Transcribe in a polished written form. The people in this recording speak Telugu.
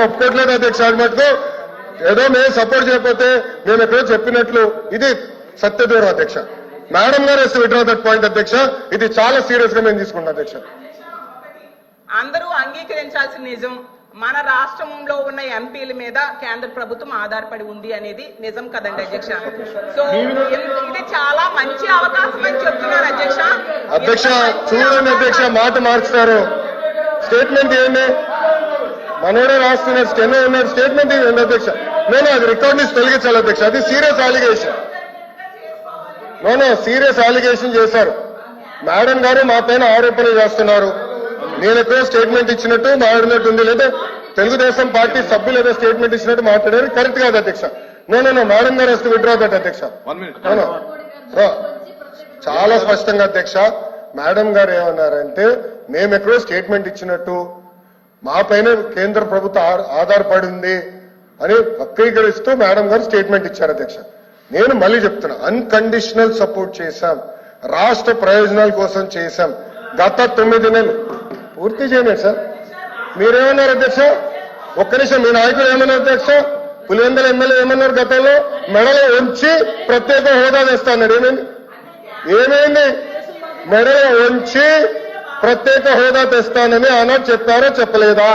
ఒప్పుకోవట్లేదు అధ్యక్ష. అది మటుకు ఏదో మేము సపోర్ట్ చేయకపోతే మేము ఎక్కడో చెప్పినట్లు ఇది సత్యదూరం అధ్యక్ష. మేడం గారు విత్డ్రా దట్ పాయింట్ అధ్యక్ష. ఇది చాలా సీరియస్ గా మేము తీసుకుంటాం అధ్యక్ష. అందరూ అంగీకరించాల్సిన నిజం, మన రాష్ట్రంలో ఉన్న ఎంపీల మీద కేంద్ర ప్రభుత్వం ఆధారపడి ఉంది అనేది నిజం కదండి అధ్యక్ష. సో ఇది చాలా మంచి అవకాశం అని చెప్తున్నారు అధ్యక్ష. అధ్యక్ష చూడండి అధ్యక్ష, మాట మార్చుతారు. స్టేట్మెంట్ ఏంటి? మనోడే రాస్తున్నారు, స్టెనో ఉన్నారు. స్టేట్మెంట్ ఏంటి అధ్యక్ష? నేను అది రికార్డ్ నుంచి తొలగించాలి అధ్యక్ష. అది సీరియస్ అలిగేషన్. సీరియస్ అలిగేషన్ చేశారు. మేడం గారు మా పైన ఆరోపణలు చేస్తున్నారు. నేను ఎక్కడో స్టేట్మెంట్ ఇచ్చినట్టు మాట్లాడినట్టు ఉంది, లేదా తెలుగుదేశం పార్టీ సభ్యులు ఏదో స్టేట్మెంట్ ఇచ్చినట్టు మాట్లాడారు. కరెక్ట్ కాదు అధ్యక్ష. మేడం గారు విత్డ్రా దట్ అధ్యక్ష. చాలా స్పష్టంగా అధ్యక్ష, మేడం గారు ఏమన్నారంటే మేము ఎక్కడో స్టేట్మెంట్ ఇచ్చినట్టు, మా పైన కేంద్ర ప్రభుత్వం ఆధారపడి ఉంది అని వక్రీకరిస్తూ మేడం గారు స్టేట్మెంట్ ఇచ్చారు అధ్యక్ష. నేను మళ్ళీ చెప్తున్నా, అన్కండిషనల్ సపోర్ట్ చేశాం, రాష్ట్ర ప్రయోజనాల కోసం చేశాం. గత 9 నెలలు పూర్తి చేయలేదు సార్. మీరేమన్నారు అధ్యక్ష? ఒక్క నిమిషం, మీ నాయకులు ఏమన్నారు అధ్యక్ష? పులివెందుల ఎమ్మెల్యే ఏమన్నారు? గతంలో మెడలో ఉంచి ప్రత్యేక హోదా తెస్తాడు. ఏమైంది? మెడలో ఉంచి ప్రత్యేక హోదా తెస్తానని ఆనాడు చెప్పారో చెప్పలేదా?